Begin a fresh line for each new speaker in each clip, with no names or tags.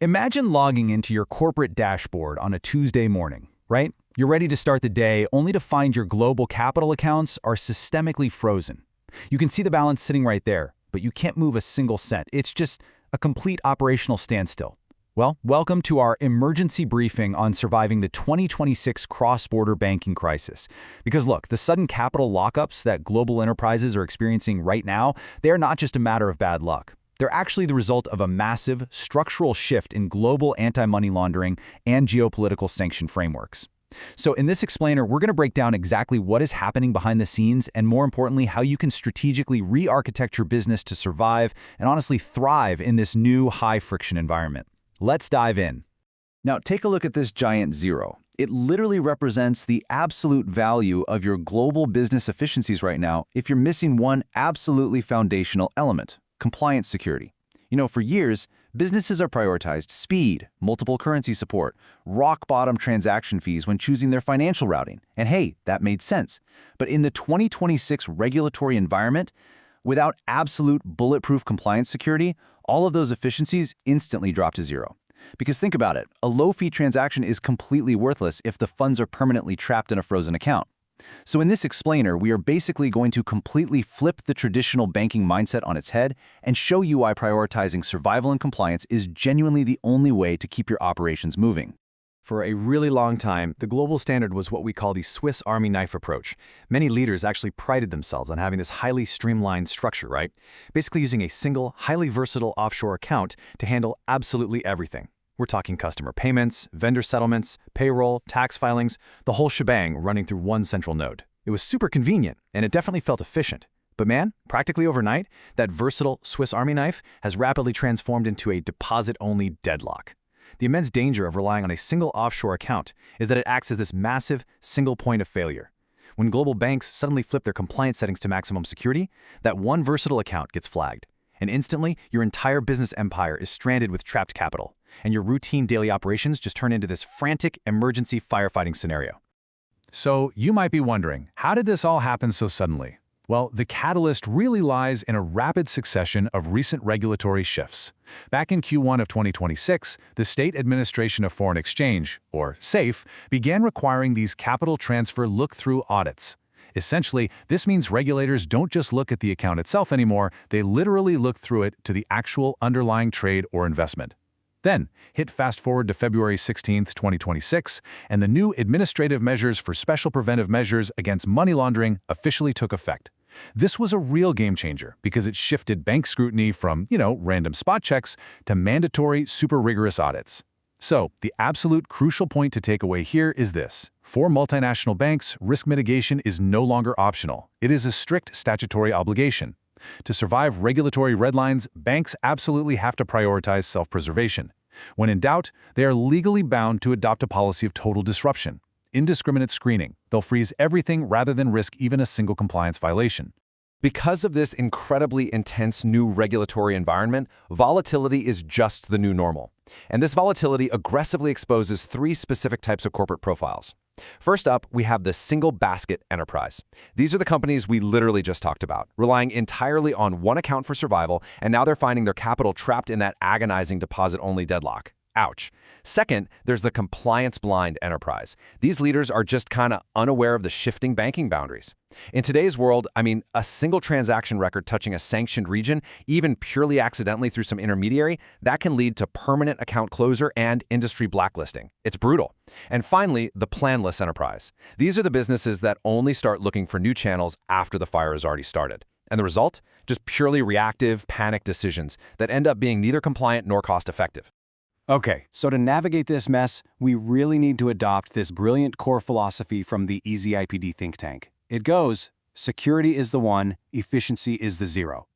Imagine logging into your corporate dashboard on a Tuesday morning, right? You're ready to start the day only to find your global capital accounts are systemically frozen. You can see the balance sitting right there, but you can't move a single cent. It's just a complete operational standstill. Well, welcome to our emergency briefing on surviving the 2026 cross-border banking crisis. Because look, the sudden capital lockups that global enterprises are experiencing right now, they are not just a matter of bad luck. They're actually the result of a massive, structural shift in global anti-money laundering and geopolitical sanction frameworks. So in this explainer, we're going to break down exactly what is happening behind the scenes and, more importantly, how you can strategically re-architect your business to survive and honestly thrive in this new high-friction environment. Let's dive in. Now, take a look at this giant zero. It literally represents the absolute value of your global business efficiencies right now if you're missing one absolutely foundational element: compliance security. You know, for years, businesses are prioritized speed, multiple currency support, rock-bottom transaction fees when choosing their financial routing. And hey, that made sense. But in the 2026 regulatory environment, without absolute bulletproof compliance security, all of those efficiencies instantly drop to zero. Because think about it, a low-fee transaction is completely worthless if the funds are permanently trapped in a frozen account. So in this explainer, we are basically going to completely flip the traditional banking mindset on its head and show you why prioritizing survival and compliance is genuinely the only way to keep your operations moving.
For a really long time, the global standard was what we call the Swiss Army knife approach. Many leaders actually prided themselves on having this highly streamlined structure, right? Basically using a single, highly versatile offshore account to handle absolutely everything. We're talking customer payments, vendor settlements, payroll, tax filings, the whole shebang running through one central node. It was super convenient, and it definitely felt efficient. But man, practically overnight, that versatile Swiss Army knife has rapidly transformed into a deposit-only deadlock. The immense danger of relying on a single offshore account is that it acts as this massive, single point of failure. When global banks suddenly flip their compliance settings to maximum security, that one versatile account gets flagged. And instantly, your entire business empire is stranded with trapped capital, and your routine daily operations just turn into this frantic emergency firefighting scenario.
So you might be wondering, how did this all happen so suddenly? Well, the catalyst really lies in a rapid succession of recent regulatory shifts. Back in Q1 of 2026, the State Administration of Foreign Exchange, or SAFE, began requiring these capital transfer look-through audits. Essentially, this means regulators don't just look at the account itself anymore, they literally look through it to the actual underlying trade or investment. Then, hit fast forward to February 16, 2026, and the new administrative measures for special preventive measures against money laundering officially took effect. This was a real game changer because it shifted bank scrutiny from, random spot checks to mandatory, super rigorous audits. So, the absolute crucial point to take away here is this. For multinational banks, risk mitigation is no longer optional. It is a strict statutory obligation. To survive regulatory red lines, banks absolutely have to prioritize self-preservation. When in doubt, they are legally bound to adopt a policy of total disruption. Indiscriminate screening. They'll freeze everything rather than risk even a single compliance violation.
Because of this incredibly intense new regulatory environment, volatility is just the new normal. And this volatility aggressively exposes three specific types of corporate profiles. First up, we have the single basket enterprise. These are the companies we literally just talked about, relying entirely on one account for survival, and now they're finding their capital trapped in that agonizing deposit-only deadlock. Ouch. Second, there's the compliance-blind enterprise. These leaders are just kind of unaware of the shifting banking boundaries. In today's world, a single transaction record touching a sanctioned region, even purely accidentally through some intermediary, that can lead to permanent account closure and industry blacklisting. It's brutal. And finally, the planless enterprise. These are the businesses that only start looking for new channels after the fire has already started. And the result? Just purely reactive, panic decisions that end up being neither compliant nor cost-effective.
Okay, so to navigate this mess, we really need to adopt this brilliant core philosophy from the EZIPD think tank. It goes, security is the one, efficiency is the zero.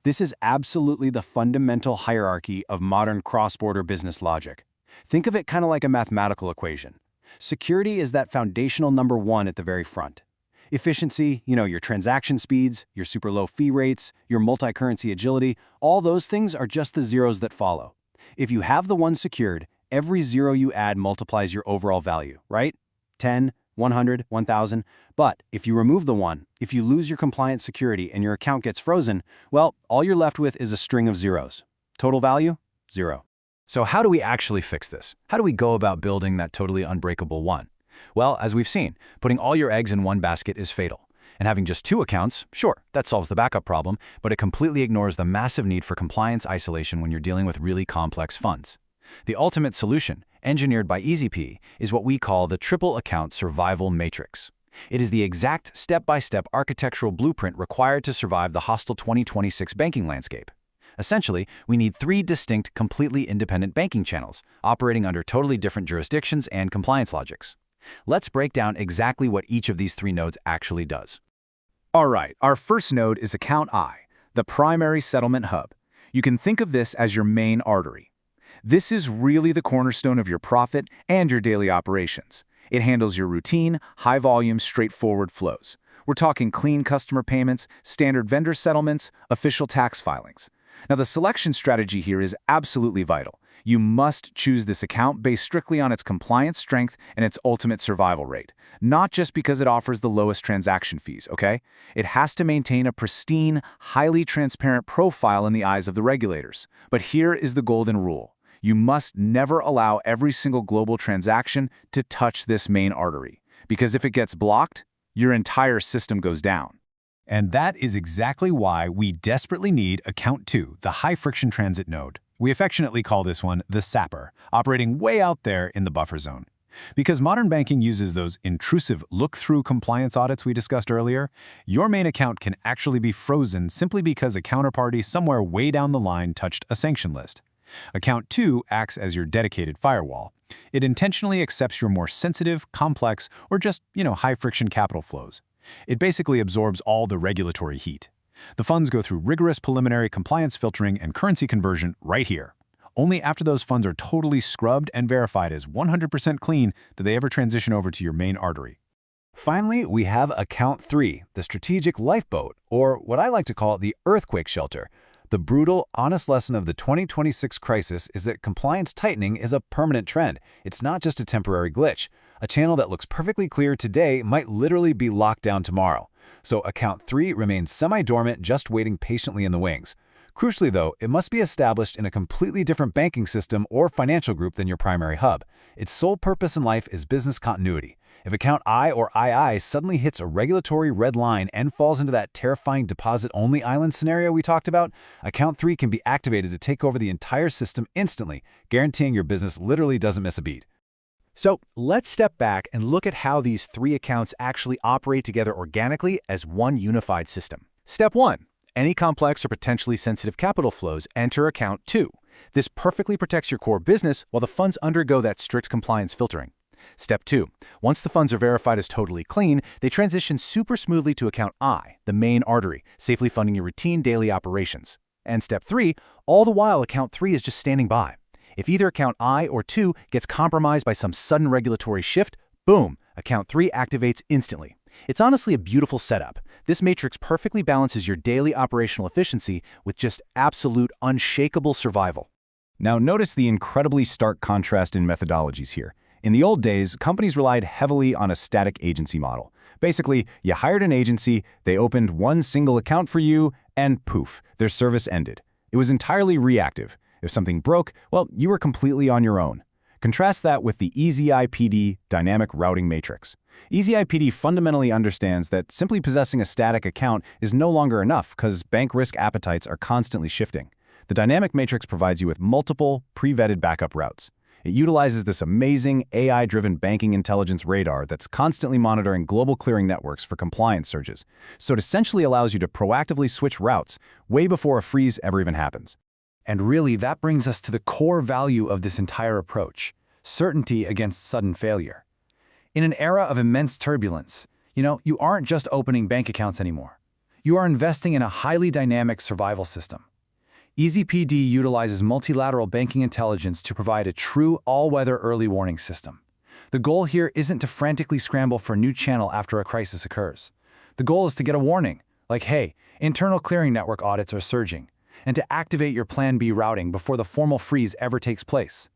This is absolutely the fundamental hierarchy of modern cross-border business logic. Think of it kind of like a mathematical equation. Security is that foundational number one at the very front. Efficiency, your transaction speeds, your super low fee rates, your multi-currency agility, all those things are just the zeros that follow. If you have the one secured, every zero you add multiplies your overall value, right? 10, 100, 1,000. But if you remove the one, if you lose your compliance security and your account gets frozen, well, all you're left with is a string of zeros. Total value? Zero. So how do we actually fix this? How do we go about building that totally unbreakable one? Well, as we've seen, putting all your eggs in one basket is fatal. And having just two accounts, sure, that solves the backup problem, but it completely ignores the massive need for compliance isolation when you're dealing with really complex funds. The ultimate solution, engineered by EZIPD, is what we call the triple account survival matrix. It is the exact step-by-step architectural blueprint required to survive the hostile 2026 banking landscape. Essentially, we need three distinct, completely independent banking channels, operating under totally different jurisdictions and compliance logics. Let's break down exactly what each of these three nodes actually does.
All right, our first node is Account I, the primary settlement hub. You can think of this as your main artery. This is really the cornerstone of your profit and your daily operations. It handles your routine, high-volume, straightforward flows. We're talking clean customer payments, standard vendor settlements, official tax filings. Now, the selection strategy here is absolutely vital. You must choose this account based strictly on its compliance strength and its ultimate survival rate, not just because it offers the lowest transaction fees, okay? It has to maintain a pristine, highly transparent profile in the eyes of the regulators. But here is the golden rule. You must never allow every single global transaction to touch this main artery, because if it gets blocked, your entire system goes down.
And that is exactly why we desperately need Account II, the high-friction transit node. We affectionately call this one the sapper, operating way out there in the buffer zone. Because modern banking uses those intrusive look-through compliance audits we discussed earlier, your main account can actually be frozen simply because a counterparty somewhere way down the line touched a sanction list. Account II acts as your dedicated firewall. It intentionally accepts your more sensitive, complex, or just, high-friction capital flows. It basically absorbs all the regulatory heat. The funds go through rigorous preliminary compliance filtering and currency conversion right here. Only after those funds are totally scrubbed and verified as 100% clean do they ever transition over to your main artery. Finally, we have Account III, the strategic lifeboat, or what I like to call the earthquake shelter. The brutal, honest lesson of the 2026 crisis is that compliance tightening is a permanent trend. It's not just a temporary glitch. A channel that looks perfectly clear today might literally be locked down tomorrow. So Account III remains semi-dormant, just waiting patiently in the wings. Crucially, though, it must be established in a completely different banking system or financial group than your primary hub. Its sole purpose in life is business continuity. If Account I or II suddenly hits a regulatory red line and falls into that terrifying deposit-only island scenario we talked about, Account III can be activated to take over the entire system instantly, guaranteeing your business literally doesn't miss a beat. So let's step back and look at how these three accounts actually operate together organically as one unified system. Step 1. Any complex or potentially sensitive capital flows enter Account II. This perfectly protects your core business while the funds undergo that strict compliance filtering. Step 2. Once the funds are verified as totally clean, they transition super smoothly to Account I, the main artery, safely funding your routine daily operations. And Step 3, all the while Account III is just standing by. If either Account I or II gets compromised by some sudden regulatory shift, boom, Account III activates instantly. It's honestly a beautiful setup. This matrix perfectly balances your daily operational efficiency with just absolute, unshakable survival. Now notice the incredibly stark contrast in methodologies here. In the old days, companies relied heavily on a static agency model. Basically, you hired an agency, they opened one single account for you, and poof, their service ended. It was entirely reactive. If something broke, well, you were completely on your own. Contrast that with the EZIPD dynamic routing matrix. EZIPD fundamentally understands that simply possessing a static account is no longer enough because bank risk appetites are constantly shifting. The dynamic matrix provides you with multiple, pre-vetted backup routes. It utilizes this amazing AI-driven banking intelligence radar that's constantly monitoring global clearing networks for compliance surges. So it essentially allows you to proactively switch routes way before a freeze ever even happens. And really, that brings us to the core value of this entire approach: certainty against sudden failure. In an era of immense turbulence, you aren't just opening bank accounts anymore. You are investing in a highly dynamic survival system. EZIPD utilizes multilateral banking intelligence to provide a true all-weather early warning system. The goal here isn't to frantically scramble for a new channel after a crisis occurs. The goal is to get a warning, like, hey, internal clearing network audits are surging, and to activate your Plan B routing before the formal freeze ever takes place.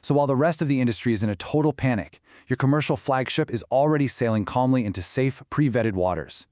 So while the rest of the industry is in a total panic, your commercial flagship is already sailing calmly into safe, pre-vetted waters.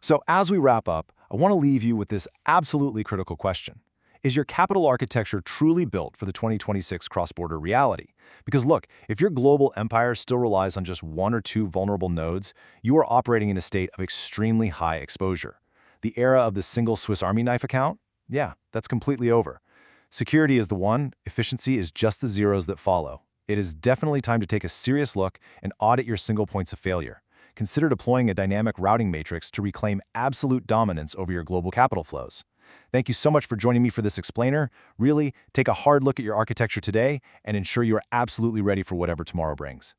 So as we wrap up, I want to leave you with this absolutely critical question. Is your capital architecture truly built for the 2026 cross-border reality? Because look, if your global empire still relies on just one or two vulnerable nodes, you are operating in a state of extremely high exposure. The era of the single Swiss Army knife account? Yeah, that's completely over. Security is the one, efficiency is just the zeros that follow. It is definitely time to take a serious look and audit your single points of failure. Consider deploying a dynamic routing matrix to reclaim absolute dominance over your global capital flows. Thank you so much for joining me for this explainer. Really, take a hard look at your architecture today and ensure you are absolutely ready for whatever tomorrow brings.